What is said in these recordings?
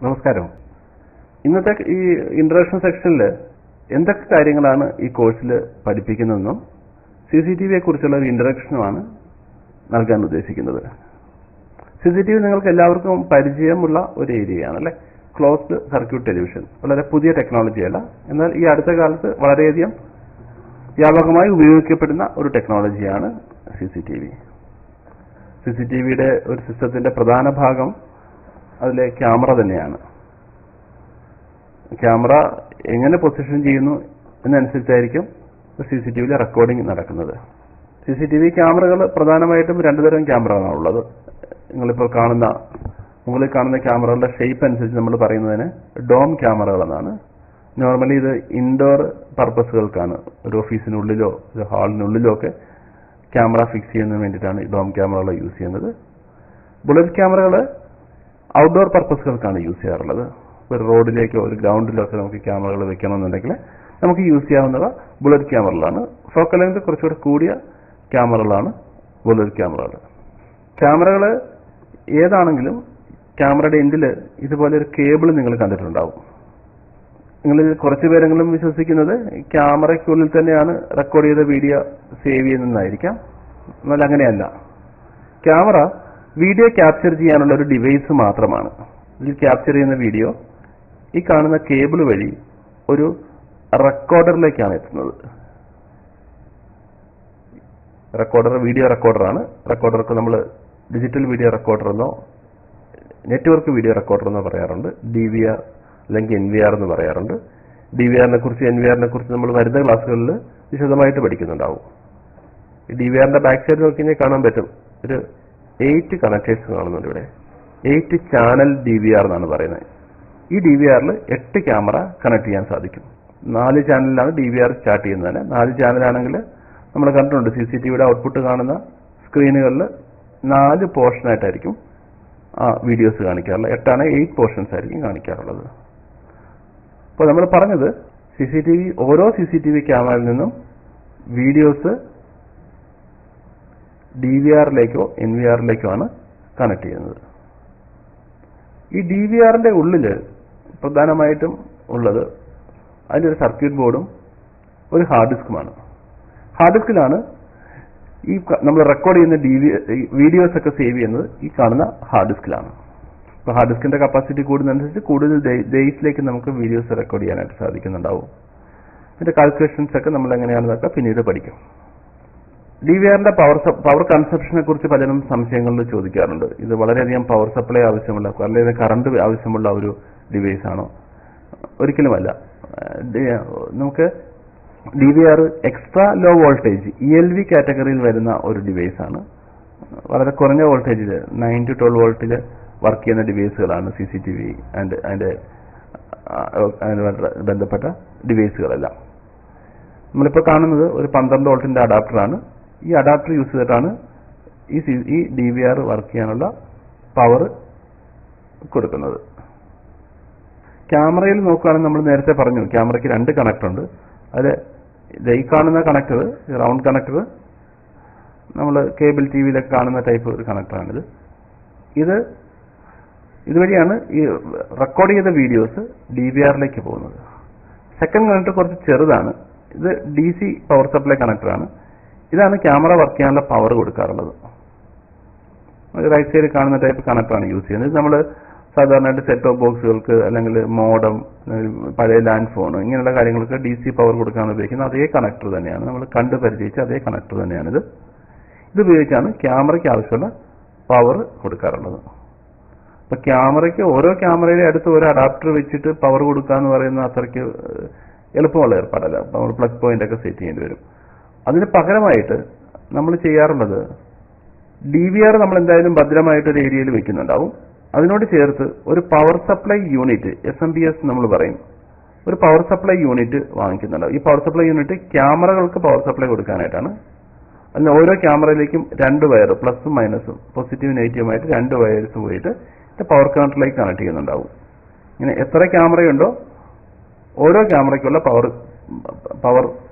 നമസ്കാരം. ഇന്നത്തെ ഈ ഇൻട്രൊഡക്ഷൻ സെക്ഷനിൽ എന്തൊക്കെ കാര്യങ്ങളാണ് ഈ കോഴ്സിൽ പഠിപ്പിക്കുന്നതെന്നും CCTVയെ കുറിച്ചുള്ള ഒരു ഇൻട്രൊഡക്ഷനുമാണ് നൽകാൻ ഉദ്ദേശിക്കുന്നത്. CCTV നിങ്ങൾക്ക് എല്ലാവർക്കും പരിചയമുള്ള ഒരു ഏരിയയാണ് അല്ലേ? ക്ലോസ്ഡ് സർക്യൂട്ട് ടെലിവിഷൻ വളരെ പുതിയ ടെക്നോളജിയല്ല, എന്നാൽ ഈ അടുത്ത കാലത്ത് വളരെയധികം വ്യാപകമായി ഉപയോഗിക്കപ്പെടുന്ന ഒരു ടെക്നോളജിയാണ് CCTV. CCTVയുടെ ഒരു സിസ്റ്റത്തിന്റെ പ്രധാന ഭാഗം അതിലെ ക്യാമറ തന്നെയാണ്. ക്യാമറ എങ്ങനെ പൊസിഷൻ ചെയ്യുന്നു എന്നനുസരിച്ചായിരിക്കും CCTVയിലെ റെക്കോർഡിംഗ് നടക്കുന്നത്. CCTV ക്യാമറകൾ പ്രധാനമായിട്ടും രണ്ടു തരം ക്യാമറകളാണ് ഉള്ളത്. നിങ്ങളിപ്പോൾ മുകളിൽ കാണുന്ന ക്യാമറകളുടെ ഷേപ്പ് അനുസരിച്ച് നമ്മൾ പറയുന്നതിന് ഡോം ക്യാമറകൾ എന്നാണ്. നോർമലി ഇത് ഇൻഡോർ പർപ്പസുകൾക്കാണ്. ഒരു ഓഫീസിനുള്ളിലോ ഒരു ഹാളിനുള്ളിലോ ഒക്കെ ക്യാമറ ഫിക്സ് ചെയ്യുന്നതിന് വേണ്ടിയിട്ടാണ് ഈ ഡോം ക്യാമറകൾ യൂസ് ചെയ്യുന്നത്. ബുള്ളറ്റ് ക്യാമറകൾ ഔട്ട്ഡോർ പർപ്പസുകൾക്കാണ് യൂസ് ചെയ്യാറുള്ളത്. ഒരു റോഡിലേക്കോ ഒരു ഗ്രൗണ്ടിലോ ഒക്കെ നമുക്ക് ക്യാമറകൾ വെക്കണമെന്നുണ്ടെങ്കിൽ നമുക്ക് യൂസ് ചെയ്യാവുന്നവ ബുള്ളറ്റ് ക്യാമറകളാണ്. ഫോക്കൽ ലെങ്ത് കുറച്ചുകൂടെ കൂടിയ ക്യാമറകളാണ് ബുള്ളറ്റ് ക്യാമറകൾ. ക്യാമറകൾ ഏതാണെങ്കിലും ക്യാമറയുടെ എൻഡിൽ ഇതുപോലെ ഒരു കേബിൾ നിങ്ങൾ കണ്ടിട്ടുണ്ടാവും. നിങ്ങൾ കുറച്ചു പേരെങ്കിലും വിശ്വസിക്കുന്നത് ക്യാമറയ്ക്കുള്ളിൽ തന്നെയാണ് റെക്കോർഡ് ചെയ്ത വീഡിയോ സേവ് ചെയ്യുന്നതായിരിക്കാം. എന്നാൽ അങ്ങനെയല്ല. ക്യാമറ വീഡിയോ ക്യാപ്ചർ ചെയ്യാനുള്ള ഒരു ഡിവൈസ് മാത്രമാണ്. ഇതിൽ ക്യാപ്ചർ ചെയ്യുന്ന വീഡിയോ ഈ കാണുന്ന കേബിൾ വഴി ഒരു റെക്കോർഡറിലേക്കാണ് എത്തുന്നത്. വീഡിയോ റെക്കോർഡറാണ്. റെക്കോർഡർക്ക് നമ്മൾ ഡിജിറ്റൽ വീഡിയോ റെക്കോർഡർ എന്നോ നെറ്റ്വർക്ക് വീഡിയോ റെക്കോർഡർ എന്നോ പറയാറുണ്ട്. DVR അല്ലെങ്കിൽ NVR എന്ന് പറയാറുണ്ട്. DVRനെ കുറിച്ച് NVRനെ കുറിച്ച് നമ്മൾ വരുന്ന ക്ലാസ്സുകളിൽ വിശദമായിട്ട് പഠിക്കുന്നുണ്ടാവും. ഈ DVRന്റെ ബാക്ക് സൈഡ് നോക്കിയാൽ കാണാൻ പറ്റും, ഒരു 8 കണക്ടേഴ്സ് കാണുന്നുണ്ട് ഇവിടെ. 8 ചാനൽ DVR എന്നാണ് പറയുന്നത്. ഈ DVRൽ 8 ക്യാമറ കണക്ട് ചെയ്യാൻ സാധിക്കും. 4 ചാനലിലാണ് DVR സ്റ്റാർട്ട് ചെയ്യുന്നത്. 4 ചാനലാണെങ്കിൽ നമ്മൾ കണ്ടിട്ടുണ്ട് CCTVയുടെ ഔട്ട്പുട്ട് കാണുന്ന സ്ക്രീനുകളിൽ 4 പോർഷനായിട്ടായിരിക്കും വീഡിയോസ് കാണിക്കാറുള്ളത്. 8 പോർഷൻസ് ആയിരിക്കും കാണിക്കാറുള്ളത്. അപ്പോൾ നമ്മൾ പറഞ്ഞത് ഓരോ CCTV ക്യാമറയിൽ നിന്നും വീഡിയോസ് DVRലേക്കോ NVRലേക്കോ ആണ് കണക്ട് ചെയ്യുന്നത്. ഈ DVRന്റെ ഉള്ളിൽ പ്രധാനമായിട്ടും ഉള്ളത് അതിൻ്റെ ഒരു സർക്യൂട്ട് ബോർഡും ഒരു ഹാർഡ് ഡിസ്കുമാണ്. ഹാർഡ് ഡിസ്കിലാണ് ഈ നമ്മൾ റെക്കോർഡ് ചെയ്യുന്ന വീഡിയോസ് ഒക്കെ സേവ് ചെയ്യുന്നത് ഈ കാണുന്ന ഹാർഡ് ഡിസ്കിലാണ്. അപ്പോൾ ഹാർഡ് ഡിസ്കിന്റെ കപ്പാസിറ്റി കൂടുന്നതനുസരിച്ച് കൂടുതൽ ഡേയ്സിലേക്ക് നമുക്ക് വീഡിയോസ് റെക്കോർഡ് ചെയ്യാനായിട്ട് സാധിക്കുന്നുണ്ടാവും. ഇതിന്റെ കാൽക്കുലേഷൻസ് ഒക്കെ നമ്മൾ എങ്ങനെയാണെന്നൊക്കെ പിന്നീട് പഠിക്കും. DVRന്റെ പവർ കൺസപ്ഷനെ കുറിച്ച് പലരും സംശയങ്ങളിൽ ചോദിക്കാറുണ്ട്. ഇത് വളരെയധികം പവർ സപ്ലൈ ആവശ്യമുള്ള, വളരെയധികം കറണ്ട് ആവശ്യമുള്ള ഒരു ഡിവൈസ് ആണോ? ഒരിക്കലുമല്ല. നമുക്ക് DVR extra low voltage ELV കാറ്റഗറിയിൽ വരുന്ന ഒരു ഡിവൈസ് ആണ്. വളരെ കുറഞ്ഞ വോൾട്ടേജിൽ 9 to 12 വോൾട്ടിൽ വർക്ക് ചെയ്യുന്ന ഡിവൈസുകളാണ് CCTV അതിന്റെ ബന്ധപ്പെട്ട ഡിവൈസുകളെല്ലാം. നമ്മളിപ്പോൾ കാണുന്നത് ഒരു 12 വോൾട്ടിന്റെ അഡാപ്റ്ററാണ്. ഈ അഡാപ്റ്റർ യൂസ് ചെയ്തിട്ടാണ് ഈ DVR വർക്ക് ചെയ്യാനുള്ള പവർ കൊടുക്കുന്നത്. ക്യാമറയിൽ നോക്കുകയാണെങ്കിൽ നമ്മൾ നേരത്തെ പറഞ്ഞു ക്യാമറയ്ക്ക് 2 കണക്ടർ ഉണ്ട്. അതിൽ ഈ കാണുന്ന കണക്ടർ, റൗണ്ട് കണക്ടർ, നമ്മൾ കേബിൾ TVയിലൊക്കെ കാണുന്ന ടൈപ്പ് ഒരു കണക്ടറാണിത്. ഇതുവഴിയാണ് ഈ റെക്കോർഡ് ചെയ്ത വീഡിയോസ് DVRലേക്ക് പോകുന്നത്. സെക്കൻഡ് കണക്ടർ കുറച്ച് ചെറുതാണ്. ഇത് DC പവർ സപ്ലൈ കണക്ടറാണ്. ഇതാണ് ക്യാമറ വർക്ക് ചെയ്യാനുള്ള പവർ കൊടുക്കാറുള്ളത്. റൈറ്റ് സൈഡിൽ കാണുന്ന ടൈപ്പ് കണക്ടറാണ് യൂസ് ചെയ്യുന്നത്. ഇത് നമ്മൾ സാധാരണയായിട്ട് സെറ്റ് ടോപ്പ് ബോക്സുകൾക്ക് അല്ലെങ്കിൽ മോഡം, പഴയ ലാൻഡ് ഫോൺ ഇങ്ങനെയുള്ള കാര്യങ്ങൾക്ക് DC പവർ കൊടുക്കാൻ ഉപയോഗിക്കുന്ന അതേ കണക്ടർ തന്നെയാണ്. നമ്മൾ കണ്ട് പരിചയിച്ച അതേ കണക്ടർ തന്നെയാണിത്. ഇതുപയോഗിച്ചാണ് ക്യാമറയ്ക്ക് ആവശ്യമുള്ള പവർ കൊടുക്കാറുള്ളത്. അപ്പൊ ഓരോ ക്യാമറയുടെ അടുത്ത് ഒരു അഡാപ്റ്റർ വെച്ചിട്ട് പവർ കൊടുക്കുക എന്ന് പറയുന്ന അത്രയ്ക്ക് എളുപ്പമുള്ള ഏർപ്പാടല്ല. നമ്മൾ പ്ലഗ് പോയിന്റ് ഒക്കെ സെറ്റ് ചെയ്യേണ്ടി വരും. അതിന് പകരമായിട്ട് നമ്മൾ ചെയ്യാറുള്ളത് DVR നമ്മൾ എന്തായാലും ഭദ്രമായിട്ട് ഒരു ഏരിയയിൽ വെക്കുന്നുണ്ടാവും. അതിനോട് ചേർത്ത് ഒരു പവർ സപ്ലൈ യൂണിറ്റ്, SMPS നമ്മൾ പറയും, ഒരു പവർ സപ്ലൈ യൂണിറ്റ് വാങ്ങിക്കുന്നുണ്ടാവും. ഈ പവർ സപ്ലൈ യൂണിറ്റ് ക്യാമറകൾക്ക് പവർ സപ്ലൈ കൊടുക്കാനായിട്ടാണ്. അതിന് ഓരോ ക്യാമറയിലേക്കും 2 വയർ, പ്ലസും മൈനസും പോസിറ്റീവ് നെഗറ്റീവുമായിട്ട് 2 വയേഴ്സ് പോയിട്ട് പവർ കണക്ടറിലേക്ക് കണക്ട് ചെയ്യുന്നുണ്ടാവും. ഇങ്ങനെ എത്ര ക്യാമറയുണ്ടോ ഓരോ ക്യാമറയ്ക്കുള്ള പവർ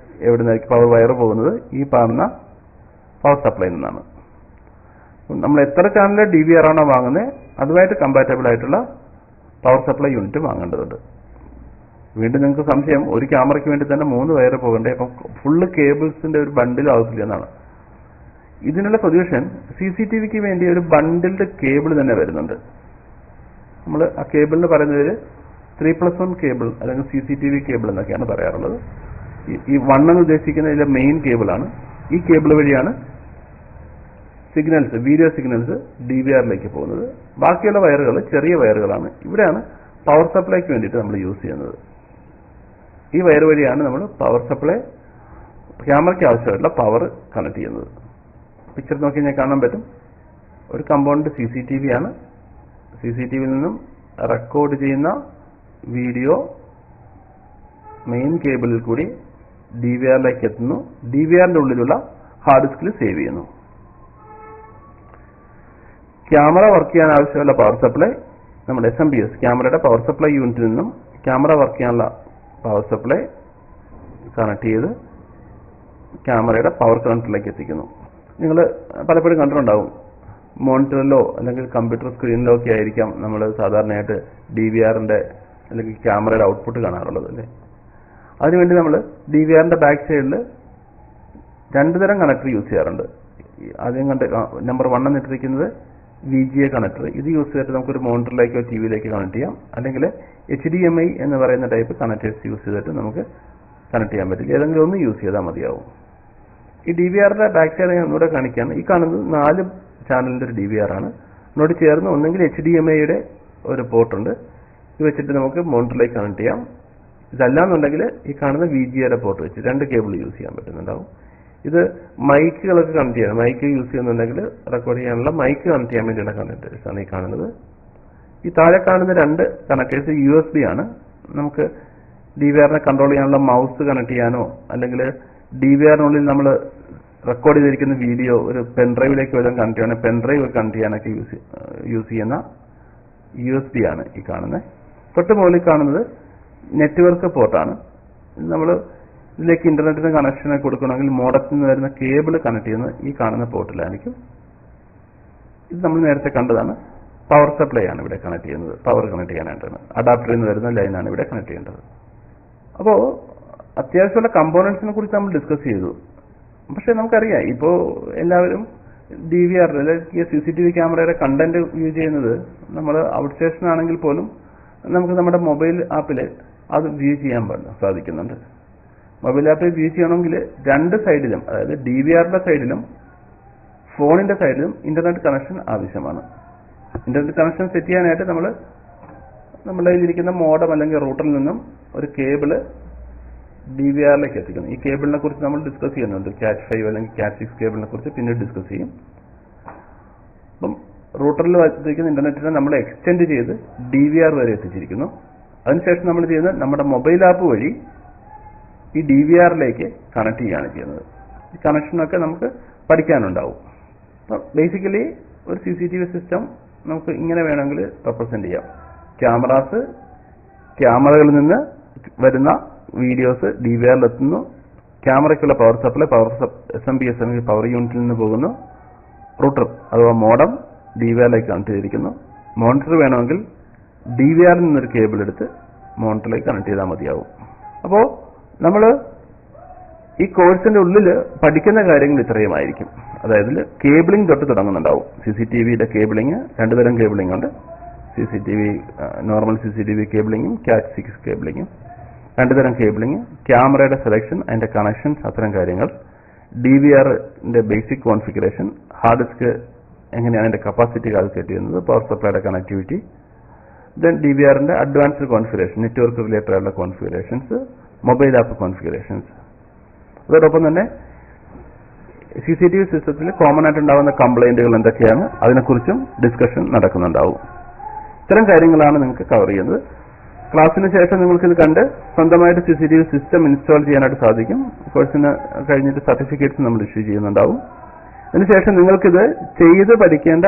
എവിടുന്നായിരിക്കും പവർ വയർ പോകുന്നത് ഈ കാണുന്ന പവർ സപ്ലൈയിൽ നിന്നാണ്. നമ്മൾ എത്ര ചാനൽ DVR ആണോ വാങ്ങുന്നത് അതുമായിട്ട് കമ്പാറ്റബിൾ ആയിട്ടുള്ള പവർ സപ്ലൈ യൂണിറ്റ് വാങ്ങേണ്ടതുണ്ട്. വീണ്ടും നിങ്ങൾക്ക് സംശയം, ഒരു ക്യാമറയ്ക്ക് വേണ്ടി തന്നെ 3 വയർ പോകണ്ടേ, അപ്പം ഫുള്ള് കേബിൾസിന്റെ ഒരു ബണ്ടിൽ ആവശ്യമില്ല എന്നാണ്. ഇതിനുള്ള സൊല്യൂഷൻ CCTVക്ക് വേണ്ടി ഒരു ബണ്ടിൽഡ് കേബിൾ തന്നെ വരുന്നുണ്ട്. നമ്മൾ ആ കേബിളിന് പറയുന്നതിൽ 3+1 കേബിൾ അല്ലെങ്കിൽ CCTV കേബിൾ എന്നൊക്കെയാണ് പറയാറുള്ളത്. ഈ 1 എന്ന് ഉദ്ദേശിക്കുന്ന ഇതിലെ മെയിൻ കേബിളാണ്. ഈ കേബിൾ വഴിയാണ് സിഗ്നൽസ്, വീഡിയോ സിഗ്നൽസ് DVRലേക്ക് പോകുന്നത്. ബാക്കിയുള്ള വയറുകൾ ചെറിയ വയറുകളാണ്. ഇവിടെയാണ് പവർ സപ്ലൈക്ക് വേണ്ടിയിട്ട് നമ്മൾ യൂസ് ചെയ്യുന്നത്. ഈ വയർ വഴിയാണ് നമ്മൾ പവർ സപ്ലൈ, ക്യാമറയ്ക്ക് ആവശ്യമായിട്ടുള്ള പവർ കണക്ട് ചെയ്യുന്നത്. പിക്ചർ നോക്കി ഞാൻ കാണാൻ പറ്റും. ഒരു കമ്പോണന്റ് CCTV ആണ്. CCTVയിൽ നിന്നും റെക്കോർഡ് ചെയ്യുന്ന വീഡിയോ മെയിൻ കേബിളിൽ കൂടി DVRലേക്ക് എത്തുന്നു. DVRന്റെ ഉള്ളിലുള്ള ഹാർഡ് ഡിസ്കിൽ സേവ് ചെയ്യുന്നു. ക്യാമറ വർക്ക് ചെയ്യാൻ ആവശ്യമുള്ള പവർ സപ്ലൈ നമ്മുടെ SMPS ക്യാമറയുടെ പവർ സപ്ലൈ യൂണിറ്റിൽ നിന്നും ക്യാമറ വർക്ക് ചെയ്യാനുള്ള പവർ സപ്ലൈ കണക്ട് ചെയ്ത് ക്യാമറയുടെ പവർ കണക്ടറിലേക്ക് എത്തിക്കുന്നു. നിങ്ങൾ പലപ്പോഴും കണ്ടിട്ടുണ്ടാവും, മോണിറ്ററിലോ അല്ലെങ്കിൽ കമ്പ്യൂട്ടർ സ്ക്രീനിലോ ഒക്കെ ആയിരിക്കാം നമ്മൾ സാധാരണയായിട്ട് DVRന്റെ അല്ലെങ്കിൽ ക്യാമറയുടെ ഔട്ട്പുട്ട് കാണാറുള്ളത് അല്ലേ. അതിനുവേണ്ടി നമ്മൾ DVRന്റെ ബാക്ക് സൈഡിൽ 2 തരം കണക്ടർ യൂസ് ചെയ്യാറുണ്ട്. ആദ്യം കണ്ട് നമ്പർ 1 എന്നിട്ടിരിക്കുന്നത് VGA കണക്ടർ. ഇത് യൂസ് ചെയ്തിട്ട് നമുക്കൊരു മോണിറ്ററിലേക്കോ TVയിലേക്കോ കണക്ട് ചെയ്യാം. അല്ലെങ്കിൽ HDMI എന്ന് പറയുന്ന ടൈപ്പ് കണക്ടേഴ്സ് യൂസ് ചെയ്തിട്ട് നമുക്ക് കണക്ട് ചെയ്യാൻ പറ്റില്ല. ഏതെങ്കിലും ഒന്ന് യൂസ് ചെയ്താൽ മതിയാവും. ഈ DVRന്റെ ബാക്ക് സൈഡ് ഞാൻ ഒന്നുകൂടെ കാണിക്കുകയാണ്. ഈ കാണുന്നത് 4 ചാനലിന്റെ ഒരു DVR ആണ്. ഇതിനോട് ചേർന്ന് ഒന്നെങ്കിൽ HDMIയുടെ ഒരു പോർട്ടുണ്ട്. ഇത് വെച്ചിട്ട് നമുക്ക് മോണിറ്ററിലേക്ക് കണക്ട് ചെയ്യാം. ഇതല്ലാന്നുണ്ടെങ്കിൽ ഈ കാണുന്ന VGAയുടെ പോർട്ട് വെച്ച് 2 കേബിൾ യൂസ് ചെയ്യാൻ പറ്റുന്നുണ്ടാവും. ഇത് മൈക്കുകളൊക്കെ കണക്ട് ചെയ്യണം. മൈക്ക് യൂസ് ചെയ്യുന്നുണ്ടെങ്കിൽ റെക്കോർഡ് ചെയ്യാനുള്ള മൈക്ക് കണക്ട് ചെയ്യാൻ വേണ്ടിയുള്ള കണക്ടേഴ്സ് ആണ് ഈ കാണുന്നത്. ഈ താഴെ കാണുന്ന 2 കണക്ടേഴ്സ് USB ആണ്. നമുക്ക് DVRനെ കൺട്രോൾ ചെയ്യാനുള്ള മൗസ് കണക്ട് ചെയ്യാനോ അല്ലെങ്കിൽ DVRനുള്ളിൽ നമ്മൾ റെക്കോർഡ് ചെയ്തിരിക്കുന്ന വീഡിയോ ഒരു പെൻഡ്രൈവിലേക്ക് വല്ലതും കണക്ട് ചെയ്യണം, പെൻഡ്രൈവ് കണക്ട് ചെയ്യാനൊക്കെ യൂസ് ചെയ്യുന്ന USB ആണ് ഈ കാണുന്നത്. തൊട്ട് മുകളിൽ കാണുന്നത് നെറ്റ്വർക്ക് പോർട്ടാണ്. നമ്മൾ ഇതിലേക്ക് ഇന്റർനെറ്റിന് കണക്ഷൻ കൊടുക്കണമെങ്കിൽ മോഡത്തിൽ നിന്ന് വരുന്ന കേബിൾ കണക്ട് ചെയ്യുന്നത് ഈ കാണുന്ന പോർട്ടിലായിരിക്കും. ഇത് നമ്മൾ നേരത്തെ കണ്ടതാണ്. പവർ സപ്ലൈ ആണ് ഇവിടെ കണക്ട് ചെയ്യുന്നത്. പവർ കണക്ട് ചെയ്യാനായിട്ടാണ് അഡാപ്റ്ററിൽ നിന്ന് വരുന്ന ലൈനാണ് ഇവിടെ കണക്ട് ചെയ്യേണ്ടത്. അപ്പോൾ അത്യാവശ്യമുള്ള കമ്പോണൻസിനെ കുറിച്ച് നമ്മൾ ഡിസ്കസ് ചെയ്തു. പക്ഷെ നമുക്കറിയാം, ഇപ്പോൾ എല്ലാവരും DVR അല്ലെങ്കിൽ CCTV ക്യാമറയുടെ കണ്ടന്റ് വ്യൂ ചെയ്യുന്നത് നമ്മൾ ഔട്ട് സ്റ്റേഷൻ ആണെങ്കിൽ പോലും നമുക്ക് നമ്മുടെ മൊബൈൽ ആപ്പിൽ അത് വ്യൂ ചെയ്യാൻ സാധിക്കുന്നുണ്ട്. മൊബൈൽ ആപ്പിൽ വ്യൂ ചെയ്യണമെങ്കിൽ 2 സൈഡിലും, അതായത് DVRന്റെ സൈഡിലും ഫോണിന്റെ സൈഡിലും ഇന്റർനെറ്റ് കണക്ഷൻ ആവശ്യമാണ്. ഇന്റർനെറ്റ് കണക്ഷൻ സെറ്റ് ചെയ്യാനായിട്ട് നമ്മുടെ കയ്യിലിരിക്കുന്ന മോഡം അല്ലെങ്കിൽ റൂട്ടറിൽ നിന്നും ഒരു കേബിള് DVRലേക്ക് എത്തിക്കുന്നു. ഈ കേബിളിനെ കുറിച്ച് നമ്മൾ ഡിസ്കസ് ചെയ്യുന്നുണ്ട്. Cat 5 അല്ലെങ്കിൽ Cat 6 കേബിളിനെ കുറിച്ച് പിന്നീട് ഡിസ്കസ് ചെയ്യും. അപ്പം റൂട്ടറിൽ എത്തിക്കുന്ന ഇന്റർനെറ്റിനെ നമ്മൾ എക്സ്റ്റെൻഡ് ചെയ്ത് DVR വരെ എത്തിച്ചിരിക്കുന്നു. അതിനുശേഷം നമ്മൾ ചെയ്യുന്നത് നമ്മുടെ മൊബൈൽ ആപ്പ് വഴി ഈ DVRലേക്ക് കണക്ട് ചെയ്യുകയാണ് ചെയ്യുന്നത്. ഈ കണക്ഷനൊക്കെ നമുക്ക് പഠിക്കാനുണ്ടാവും. അപ്പം ബേസിക്കലി ഒരു CCTV സിസ്റ്റം നമുക്ക് ഇങ്ങനെ വേണമെങ്കിൽ റെപ്രസെന്റ് ചെയ്യാം. ക്യാമറകളിൽ നിന്ന് വരുന്ന വീഡിയോസ് DVRൽ എത്തുന്നു. ക്യാമറയ്ക്കുള്ള പവർ സപ്ലൈ SMPS അല്ലെങ്കിൽ പവർ യൂണിറ്റിൽ നിന്ന് പോകുന്നു. റൂട്ടർ അഥവാ മോഡം DVRലേക്ക് കണക്ട് ചെയ്തിരിക്കുന്നു. മോണിറ്റർ വേണമെങ്കിൽ DVRൽ നിന്നൊരു കേബിൾ എടുത്ത് മോണിറ്ററിലേക്ക് കണക്ട് ചെയ്താൽ മതിയാവും. അപ്പോൾ നമ്മൾ ഈ കോഴ്സിന്റെ ഉള്ളിൽ പഠിക്കുന്ന കാര്യങ്ങൾ ഇത്രയുമായിരിക്കും. അതായത് കേബിളിംഗ് തൊട്ട് തുടങ്ങുന്നുണ്ടാവും. CCTVയുടെ കേബിളിംഗ് 2 തരം കേബിളിംഗ് ഉണ്ട്. നോർമൽ CCTV കേബിളിംഗും Cat 6 കേബിളിംഗും 2 തരം കേബിളിംഗ്, ക്യാമറയുടെ സെലക്ഷൻ, അതിന്റെ കണക്ഷൻസ്, അത്തരം കാര്യങ്ങൾ, DVRന്റെ ബേസിക് കോൺഫിഗറേഷൻ, ഹാർഡ് ഡിസ്ക് എങ്ങനെയാണ് അതിന്റെ കപ്പാസിറ്റി കാൽക്കുലേറ്റ് ചെയ്യുന്നത്, പവർ സപ്ലൈയുടെ കണക്ടിവിറ്റി, ദെൻ DVRന്റെ അഡ്വാൻസ്ഡ് കോൺഫിഗറേഷൻ, നെറ്റ്വർക്ക് റിലേറ്റഡ് ആയിട്ടുള്ള കോൺഫിഗറേഷൻസ്, മൊബൈൽ ആപ്പ് കോൺഫിഗറേഷൻസ്. അതോടൊപ്പം തന്നെ CCTV സിസ്റ്റത്തിൽ കോമൺ ആയിട്ട് ഉണ്ടാകുന്ന കംപ്ലൈന്റുകൾ എന്തൊക്കെയാണ്, അതിനെക്കുറിച്ചും ഡിസ്കഷൻ നടക്കുന്നുണ്ടാവും. ഇത്തരം കാര്യങ്ങളാണ് നിങ്ങൾക്ക് കവർ ചെയ്യുന്നത്. ക്ലാസ്സിന് ശേഷം നിങ്ങൾക്ക് ഇത് കണ്ട് സ്വന്തമായിട്ട് CCTV സിസ്റ്റം ഇൻസ്റ്റാൾ ചെയ്യാനായിട്ട് സാധിക്കും. കോഴ്സിന് കഴിഞ്ഞിട്ട് സർട്ടിഫിക്കറ്റ്സ് നമ്മൾ ഇഷ്യൂ ചെയ്യുന്നുണ്ടാവും. അതിനുശേഷം നിങ്ങൾക്കിത് ചെയ്ത് പഠിക്കേണ്ട